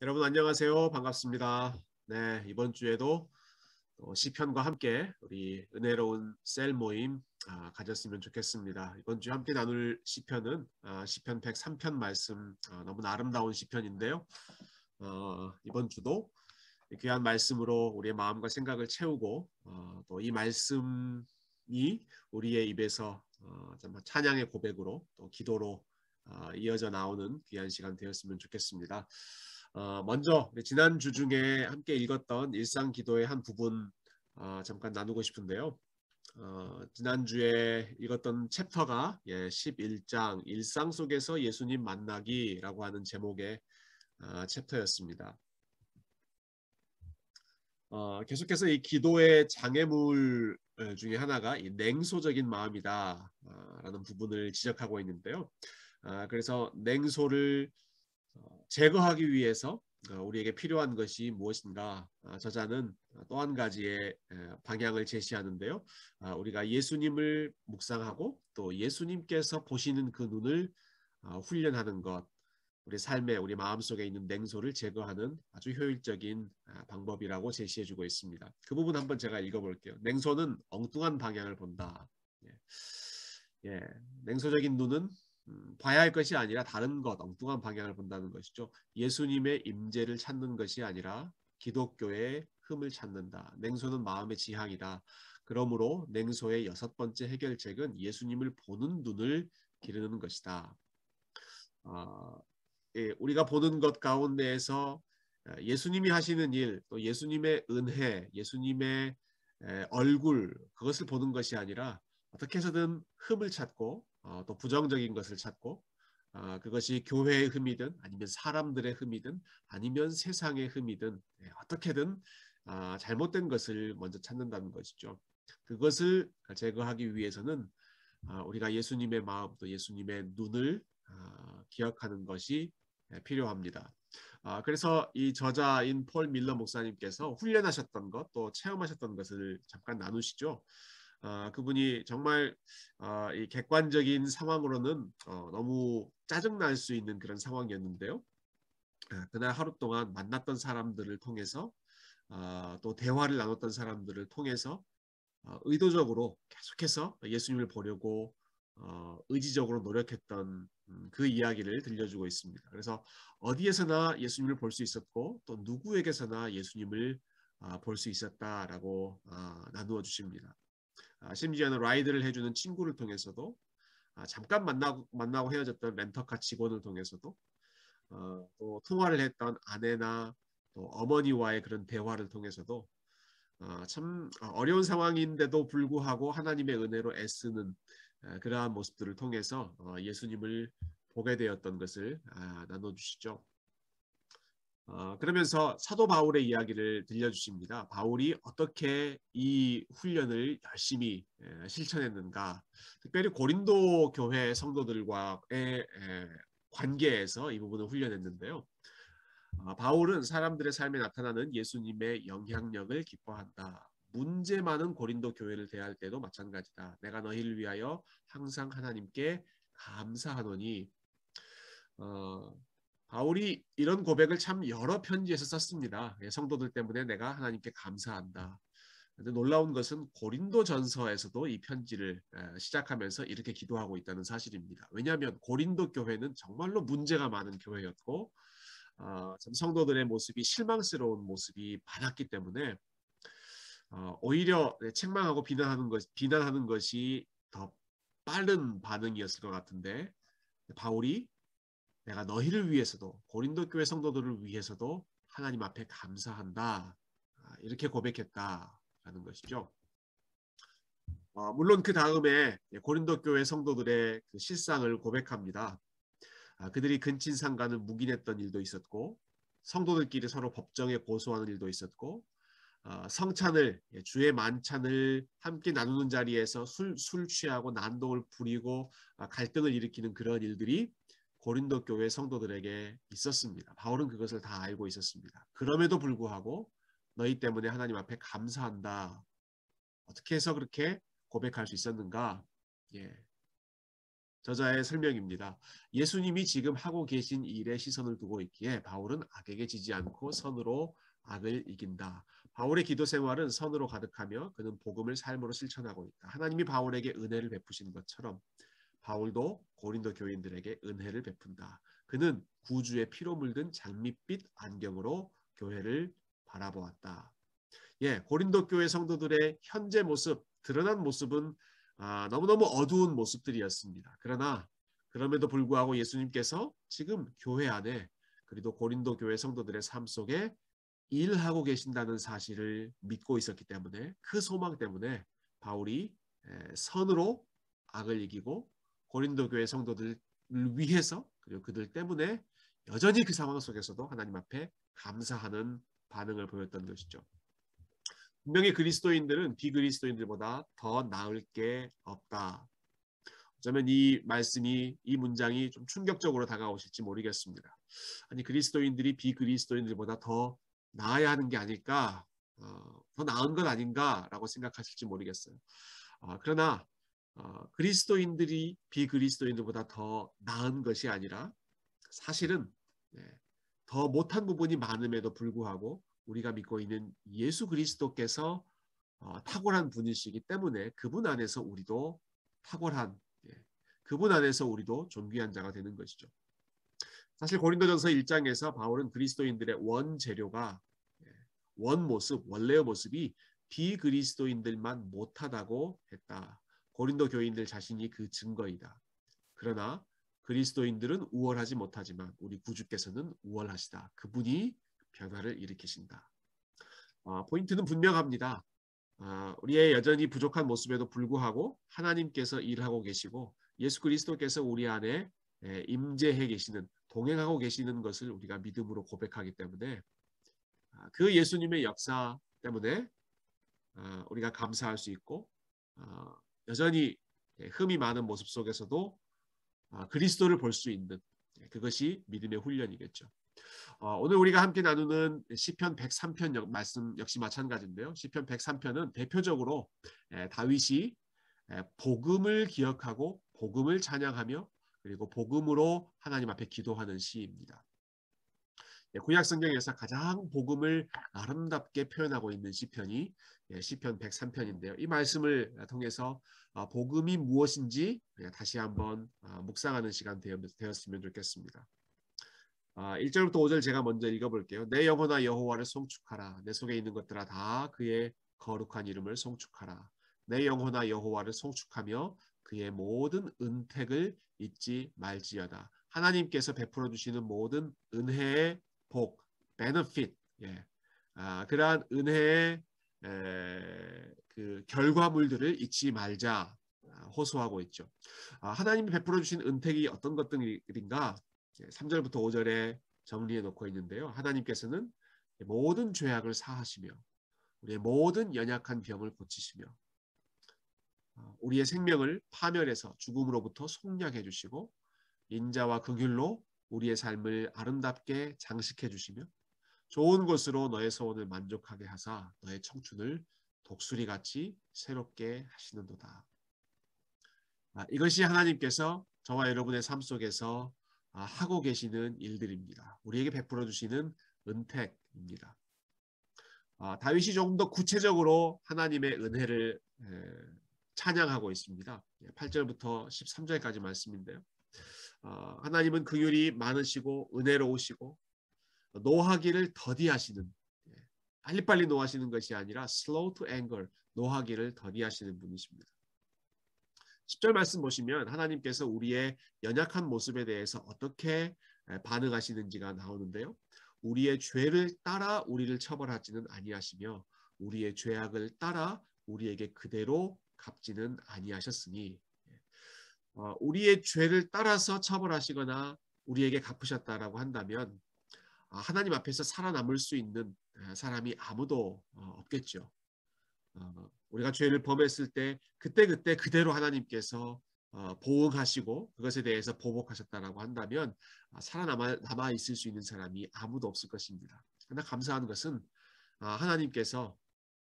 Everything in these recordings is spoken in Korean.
여러분 안녕하세요. 반갑습니다. 네, 이번 주에도 시편과 함께 우리 은혜로운 셀 모임 가졌으면 좋겠습니다. 이번 주에 함께 나눌 시편은 시편 103편 말씀, 너무나 아름다운 시편인데요. 이번 주도 귀한 말씀으로 우리의 마음과 생각을 채우고 또 이 말씀이 우리의 입에서 정말 찬양의 고백으로 또 기도로 이어져 나오는 귀한 시간 되었으면 좋겠습니다. 먼저 지난주 중에 함께 읽었던 일상 기도의 한 부분 잠깐 나누고 싶은데요. 지난주에 읽었던 챕터가 11장 일상 속에서 예수님 만나기라고 하는 제목의 챕터였습니다. 계속해서 이 기도의 장애물 중에 하나가 이 냉소적인 마음이다 라는 부분을 지적하고 있는데요. 그래서 냉소를 제거하기 위해서 우리에게 필요한 것이 무엇인가? 저자는 또 한 가지의 방향을 제시하는데요. 우리가 예수님을 묵상하고 또 예수님께서 보시는 그 눈을 훈련하는 것, 우리 삶에 우리 마음속에 있는 냉소를 제거하는 아주 효율적인 방법이라고 제시해주고 있습니다. 그 부분 한번 제가 읽어볼게요. 냉소는 엉뚱한 방향을 본다. 예, 냉소적인 눈은 봐야 할 것이 아니라 다른 것, 엉뚱한 방향을 본다는 것이죠. 예수님의 임재를 찾는 것이 아니라 기독교의 흠을 찾는다. 냉소는 마음의 지향이다. 그러므로 냉소의 6번째 해결책은 예수님을 보는 눈을 기르는 것이다. 우리가 보는 것 가운데에서 예수님이 하시는 일, 또 예수님의 은혜, 예수님의 얼굴, 그것을 보는 것이 아니라 어떻게 해서든 흠을 찾고 또 부정적인 것을 찾고 그것이 교회의 흠이든 아니면 사람들의 흠이든 아니면 세상의 흠이든 어떻게든 잘못된 것을 먼저 찾는다는 것이죠. 그것을 제거하기 위해서는 우리가 예수님의 마음 또 예수님의 눈을 기억하는 것이 필요합니다. 그래서 이 저자인 폴 밀러 목사님께서 훈련하셨던 것 또 체험하셨던 것을 잠깐 나누시죠. 그분이 정말 이 객관적인 상황으로는 너무 짜증날 수 있는 그런 상황이었는데요. 그날 하루 동안 만났던 사람들을 통해서 또 대화를 나눴던 사람들을 통해서 의도적으로 계속해서 예수님을 보려고 의지적으로 노력했던 그 이야기를 들려주고 있습니다. 그래서 어디에서나 예수님을 볼 수 있었고 또 누구에게서나 예수님을 볼 수 있었다라고 나누어 주십니다. 심지어는 라이드를 해주는 친구를 통해서도 잠깐 만나고 헤어졌던 렌터카 직원을 통해서도 또 통화를 했던 아내나 또 어머니와의 그런 대화를 통해서도 참 어려운 상황인데도 불구하고 하나님의 은혜로 애쓰는 그러한 모습들을 통해서 예수님을 보게 되었던 것을 나눠주시죠. 그러면서 사도 바울의 이야기를 들려주십니다. 바울이 어떻게 이 훈련을 열심히 실천했는가, 특별히 고린도 교회 성도들과의 관계에서 이 부분을 훈련했는데요. 바울은 사람들의 삶에 나타나는 예수님의 영향력을 기뻐한다. 문제 많은 고린도 교회를 대할 때도 마찬가지다. 내가 너희를 위하여 항상 하나님께 감사하노니. 바울이 이런 고백을 참 여러 편지에서 썼습니다. 성도들 때문에 내가 하나님께 감사한다. 근데 놀라운 것은 고린도 전서에서도 이 편지를 시작하면서 이렇게 기도하고 있다는 사실입니다. 왜냐하면 고린도 교회는 정말로 문제가 많은 교회였고 참 성도들의 모습이 실망스러운 모습이 많았기 때문에 오히려 책망하고 비난하는 것이 더 빠른 반응이었을 것 같은데 바울이 내가 너희를 위해서도 고린도 교회 성도들을 위해서도 하나님 앞에 감사한다 이렇게 고백했다라는 것이죠. 물론 그 다음에 고린도 교회 성도들의 그 실상을 고백합니다. 그들이 근친상간을 묵인했던 일도 있었고 성도들끼리 서로 법정에 고소하는 일도 있었고 성찬을 주의 만찬을 함께 나누는 자리에서 술 취하고 난동을 부리고 갈등을 일으키는 그런 일들이 고린도 교회 성도들에게 있었습니다. 바울은 그것을 다 알고 있었습니다. 그럼에도 불구하고 너희 때문에 하나님 앞에 감사한다. 어떻게 해서 그렇게 고백할 수 있었는가? 예. 저자의 설명입니다. 예수님이 지금 하고 계신 일에 시선을 두고 있기에 바울은 악에게 지지 않고 선으로 악을 이긴다. 바울의 기도 생활은 선으로 가득하며 그는 복음을 삶으로 실천하고 있다. 하나님이 바울에게 은혜를 베푸신 것처럼 바울도 고린도 교인들에게 은혜를 베푼다. 그는 구주의 피로 물든 장밋빛 안경으로 교회를 바라보았다. 예, 고린도 교회 성도들의 현재 모습, 드러난 모습은 너무너무 어두운 모습들이었습니다. 그러나 그럼에도 불구하고 예수님께서 지금 교회 안에 그리고 고린도 교회 성도들의 삶 속에 일하고 계신다는 사실을 믿고 있었기 때문에 그 소망 때문에 바울이 선으로 악을 이기고 고린도 교회 성도들을 위해서 그리고 그들 때문에 여전히 그 상황 속에서도 하나님 앞에 감사하는 반응을 보였던 것이죠. 분명히 그리스도인들은 비그리스도인들보다 더 나을 게 없다. 어쩌면 이 말씀이 이 문장이 좀 충격적으로 다가오실지 모르겠습니다. 아니 그리스도인들이 비그리스도인들보다 더 나아야 하는 게 아닐까? 더 나은 것 아닌가라고 생각하실지 모르겠어요. 그러나 그리스도인들이 비그리스도인들보다 더 나은 것이 아니라 사실은 더 못한 부분이 많음에도 불구하고 우리가 믿고 있는 예수 그리스도께서 탁월한 분이시기 때문에 그분 안에서 우리도 탁월한 그분 안에서 우리도 존귀한 자가 되는 것이죠. 사실 고린도전서 1장에서 바울은 그리스도인들의 원재료가 원 모습, 원래의 모습이 비그리스도인들만 못하다고 했다. 고린도 교인들 자신이 그 증거이다. 그러나 그리스도인들은 우월하지 못하지만 우리 구주께서는 우월하시다. 그분이 변화를 일으키신다. 포인트는 분명합니다. 우리의 여전히 부족한 모습에도 불구하고 하나님께서 일하고 계시고 예수 그리스도께서 우리 안에 임재해 계시는 동행하고 계시는 것을 우리가 믿음으로 고백하기 때문에 그 예수님의 역사 때문에 우리가 감사할 수 있고 여전히 흠이 많은 모습 속에서도 그리스도를 볼 수 있는 그것이 믿음의 훈련이겠죠. 오늘 우리가 함께 나누는 시편 103편 말씀 역시 마찬가지인데요. 시편 103편은 대표적으로 다윗이 복음을 기억하고 복음을 찬양하며 그리고 복음으로 하나님 앞에 기도하는 시입니다. 구약 성경에서 가장 복음을 아름답게 표현하고 있는 시편이 시편 103편인데요. 이 말씀을 통해서 복음이 무엇인지 다시 한번 묵상하는 시간 되었으면 좋겠습니다. 1절부터 5절 제가 먼저 읽어볼게요. 내 영혼아 여호와를 송축하라. 내 속에 있는 것들아 다 그의 거룩한 이름을 송축하라. 내 영혼아 여호와를 송축하며 그의 모든 은택을 잊지 말지어다. 하나님께서 베풀어 주시는 모든 은혜의 복, benefit, 그러한 은혜의 그 결과물들을 잊지 말자 호소하고 있죠. 하나님이 베풀어 주신 은택이 어떤 것들인가? 3절부터 5절에 정리해 놓고 있는데요. 하나님께서는 모든 죄악을 사하시며 우리의 모든 연약한 병을 고치시며 우리의 생명을 파멸해서 죽음으로부터 속량해 주시고 인자와 긍휼로 우리의 삶을 아름답게 장식해 주시며 좋은 것으로 너의 소원을 만족하게 하사 너의 청춘을 독수리같이 새롭게 하시는도다. 이것이 하나님께서 저와 여러분의 삶 속에서 하고 계시는 일들입니다. 우리에게 베풀어 주시는 은택입니다. 다윗이 조금 더 구체적으로 하나님의 은혜를 찬양하고 있습니다. 8절부터 13절까지 말씀인데요. 하나님은 긍휼이 많으시고 은혜로우시고 노하기를 더디하시는 빨리빨리 노하시는 것이 아니라 slow to anger, 노하기를 더디하시는 분이십니다. 10절 말씀 보시면 하나님께서 우리의 연약한 모습에 대해서 어떻게 반응하시는지가 나오는데요. 우리의 죄를 따라 우리를 처벌하지는 아니하시며 우리의 죄악을 따라 우리에게 그대로 갚지는 아니하셨으니 우리의 죄를 따라서 처벌하시거나 우리에게 갚으셨다라고 한다면 하나님 앞에서 살아남을 수 있는 사람이 아무도 없겠죠. 우리가 죄를 범했을 때 그때 그대로 하나님께서 보응하시고 그것에 대해서 보복하셨다라고 한다면 살아남아 있을 수 있는 사람이 아무도 없을 것입니다. 그러나 감사한 것은 하나님께서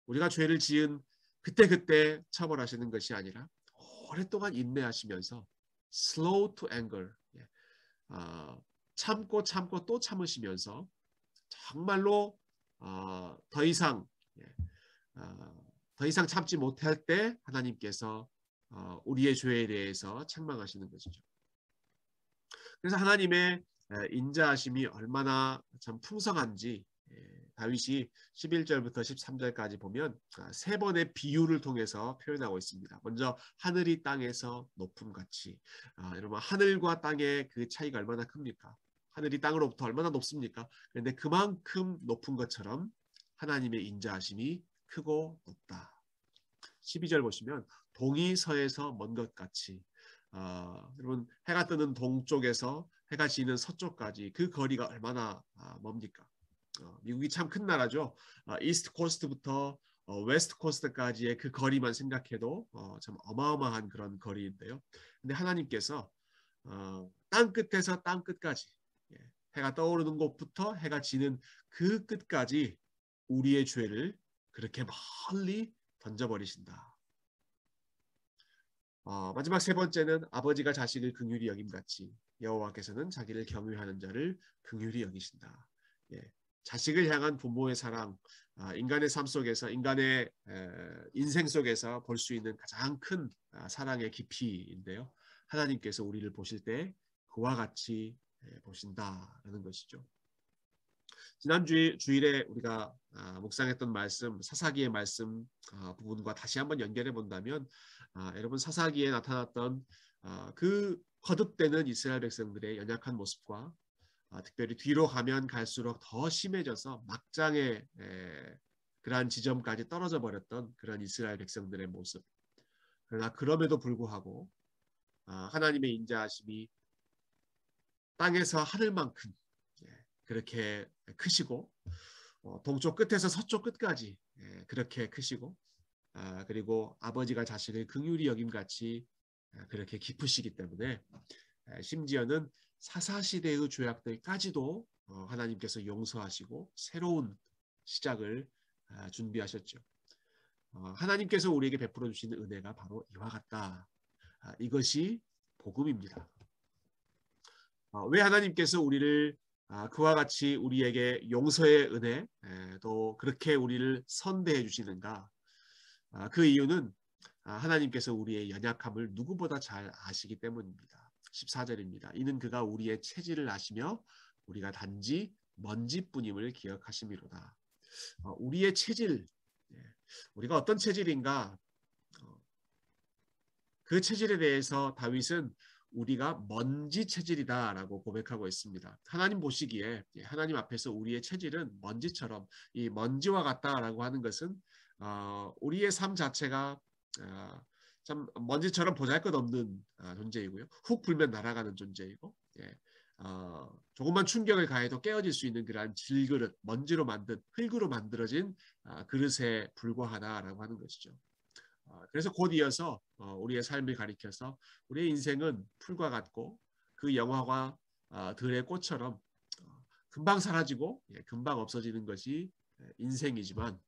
우리가 죄를 지은 그때 처벌하시는 것이 아니라 오랫동안 인내하시면서 slow to anger. 참고 참고 또 참으시면서 정말로 더 이상 더 이상 참지 못할 때 하나님께서 우리의 죄에 대해서 책망하시는 것이죠. 그래서 하나님의 인자하심이 얼마나 참 풍성한지 다윗이 11절부터 13절까지 보면 세 번의 비유를 통해서 표현하고 있습니다. 먼저 하늘이 땅에서 높음같이. 여러분 하늘과 땅의 그 차이가 얼마나 큽니까? 하늘이 땅으로부터 얼마나 높습니까? 그런데 그만큼 높은 것처럼 하나님의 인자하심이 크고 높다. 12절 보시면 동이 서에서 먼 것 같이. 여러분 해가 뜨는 동쪽에서 해가 지는 서쪽까지 그 거리가 얼마나 멉니까? 미국이 참 큰 나라죠. 이스트 코스트부터 웨스트 코스트까지의 그 거리만 생각해도 참 어마어마한 그런 거리인데요. 근데 하나님께서 땅 끝에서 땅 끝까지 해가 떠오르는 곳부터 해가 지는 그 끝까지 우리의 죄를 그렇게 멀리 던져버리신다. 마지막 세 번째는 아버지가 자식을 긍휼히 여김같이 여호와께서는 자기를 경외하는 자를 긍휼히 여기신다. 자식을 향한 부모의 사랑, 인간의 삶 속에서 인간의 인생 속에서 볼 수 있는 가장 큰 사랑의 깊이인데요. 하나님께서 우리를 보실 때 그와 같이 보신다라는 것이죠. 지난 주일에 우리가 묵상했던 말씀, 사사기의 말씀 부분과 다시 한번 연결해 본다면 여러분 사사기에 나타났던 그 거듭되는 이스라엘 백성들의 연약한 모습과 특별히 뒤로 가면 갈수록 더 심해져서 막장의 그러한 지점까지 떨어져 버렸던 그런 이스라엘 백성들의 모습. 그러나 그럼에도 불구하고 하나님의 인자하심이 땅에서 하늘만큼 그렇게 크시고 동쪽 끝에서 서쪽 끝까지 그렇게 크시고 그리고 아버지가 자식을 긍휼히 여김같이 그렇게 깊으시기 때문에 심지어는 사사시대의 죄악들까지도 하나님께서 용서하시고 새로운 시작을 준비하셨죠. 하나님께서 우리에게 베풀어 주시는 은혜가 바로 이와 같다. 이것이 복음입니다. 왜 하나님께서 우리를 그와 같이 우리에게 용서의 은혜 또 그렇게 우리를 선대해 주시는가? 그 이유는 하나님께서 우리의 연약함을 누구보다 잘 아시기 때문입니다. 14절입니다. 이는 그가 우리의 체질을 아시며 우리가 단지 먼지뿐임을 기억하심이로다. 우리의 체질, 우리가 어떤 체질인가? 그 체질에 대해서 다윗은 우리가 먼지 체질이다라고 고백하고 있습니다. 하나님 보시기에 하나님 앞에서 우리의 체질은 먼지처럼 이 먼지와 같다라고 하는 것은 우리의 삶 자체가 참 먼지처럼 보잘것없는 존재이고요. 훅 불면 날아가는 존재이고 조금만 충격을 가해도 깨어질 수 있는 그러한 질그릇, 먼지로 만든 흙으로 만들어진 그릇에 불과하다라고 하는 것이죠. 그래서 곧 이어서 우리의 삶을 가리켜서 우리의 인생은 풀과 같고 그 영화와 들의 꽃처럼 금방 사라지고 금방 없어지는 것이 인생이지만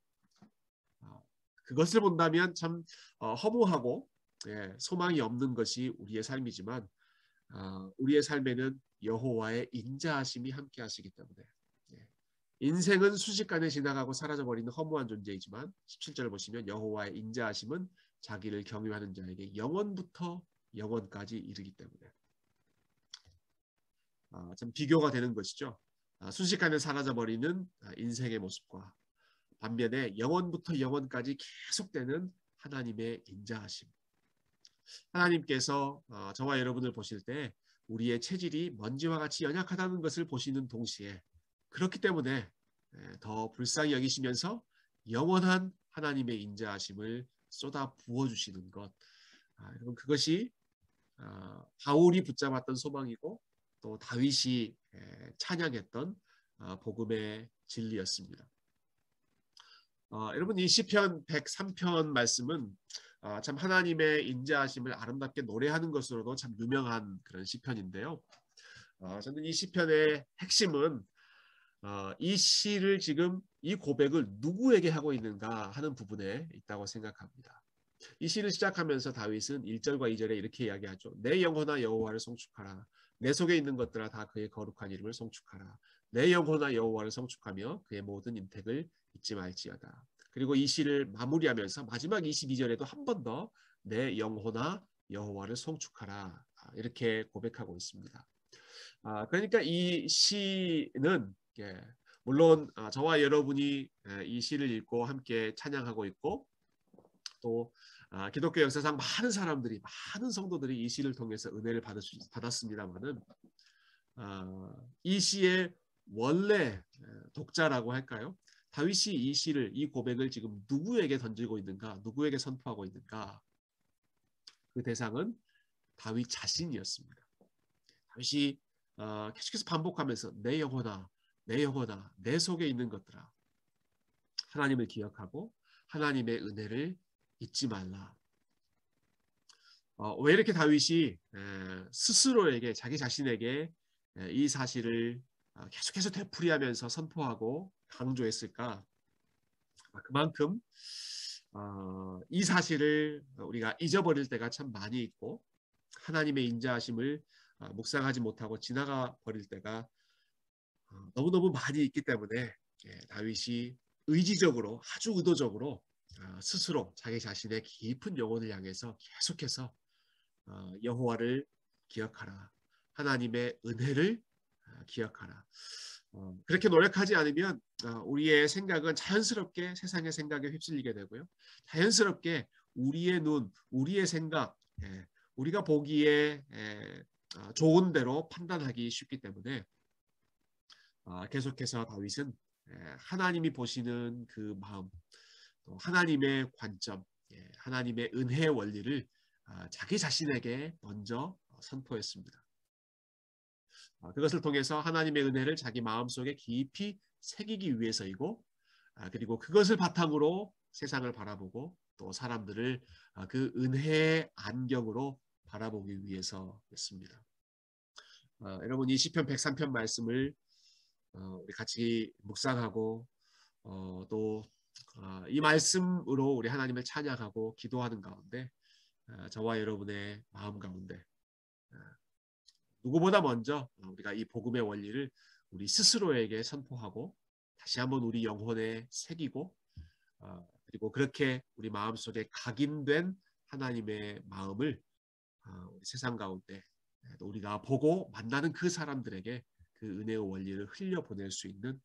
그것을 본다면 참 허무하고 소망이 없는 것이 우리의 삶이지만 우리의 삶에는 여호와의 인자하심이 함께 하시기 때문에 인생은 순식간에 지나가고 사라져버리는 허무한 존재이지만 17절 보시면 여호와의 인자하심은 자기를 경외하는 자에게 영원부터 영원까지 이르기 때문에 참 비교가 되는 것이죠. 순식간에 사라져버리는 인생의 모습과 반면에 영원부터 영원까지 계속되는 하나님의 인자하심. 하나님께서 저와 여러분을 보실 때 우리의 체질이 먼지와 같이 연약하다는 것을 보시는 동시에 그렇기 때문에 더 불쌍히 여기시면서 영원한 하나님의 인자하심을 쏟아 부어주시는 것. 여러분 그것이 바울이 붙잡았던 소망이고 또 다윗이 찬양했던 복음의 진리였습니다. 여러분 이 시편 103편 말씀은 참 하나님의 인자하심을 아름답게 노래하는 것으로도 참 유명한 그런 시편인데요. 저는 이 시편의 핵심은 이 시를 지금 이 고백을 누구에게 하고 있는가 하는 부분에 있다고 생각합니다. 이 시를 시작하면서 다윗은 1절과 2절에 이렇게 이야기하죠. 내 영혼아 여호와를 송축하라. 내 속에 있는 것들아 다 그의 거룩한 이름을 송축하라. 내 영혼아 여호와를 송축하며 그의 모든 인택을 잊지 말지어다. 그리고 이 시를 마무리하면서 마지막 22절에도 한 번 더 내 영혼아 여호와를 송축하라. 이렇게 고백하고 있습니다. 그러니까 이 시는 물론 저와 여러분이 이 시를 읽고 함께 찬양하고 있고 또 기독교 역사상 많은 사람들이 많은 성도들이 이 시를 통해서 은혜를 받았습니다만은 이 시의 원래 독자라고 할까요? 다윗이 이 시를 이 고백을 지금 누구에게 던지고 있는가? 누구에게 선포하고 있는가? 그 대상은 다윗 자신이었습니다. 다윗이 계속해서 반복하면서 내 영혼아, 내 영혼아, 내 속에 있는 것들아 하나님을 기억하고 하나님의 은혜를 잊지 말라. 왜 이렇게 다윗이 스스로에게 자기 자신에게 이 사실을 계속해서 되풀이하면서 선포하고 강조했을까? 그만큼 이 사실을 우리가 잊어버릴 때가 참 많이 있고 하나님의 인자하심을 묵상하지 못하고 지나가 버릴 때가 너무너무 많이 있기 때문에 다윗이 의지적으로 아주 의도적으로 스스로 자기 자신의 깊은 영혼을 향해서 계속해서 여호와를 기억하라. 하나님의 은혜를 기억하라. 그렇게 노력하지 않으면 우리의 생각은 자연스럽게 세상의 생각에 휩쓸리게 되고요. 자연스럽게 우리의 눈, 우리의 생각, 우리가 보기에 좋은 대로 판단하기 쉽기 때문에 계속해서 다윗은 하나님이 보시는 그 마음, 또 하나님의 관점, 하나님의 은혜의 원리를 자기 자신에게 먼저 선포했습니다. 그것을 통해서 하나님의 은혜를 자기 마음속에 깊이 새기기 위해서이고 그리고 그것을 바탕으로 세상을 바라보고 또 사람들을 그 은혜의 안경으로 바라보기 위해서였습니다. 여러분 이 시편 103편 말씀을 우리 같이 묵상하고 또 이 말씀으로 우리 하나님을 찬양하고 기도하는 가운데 저와 여러분의 마음 가운데 누구보다 먼저 우리가 이 복음의 원리를 우리 스스로에게 선포하고 다시 한번 우리 영혼에 새기고 그리고 그렇게 우리 마음속에 각인된 하나님의 마음을 우리 세상 가운데 또 우리가 보고 만나는 그 사람들에게 그 은혜의 원리를 흘려보낼 수 있는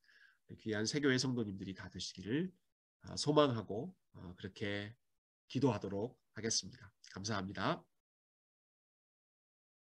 귀한 세교회 성도님들이 다 되시기를 소망하고 그렇게 기도하도록 하겠습니다. 감사합니다.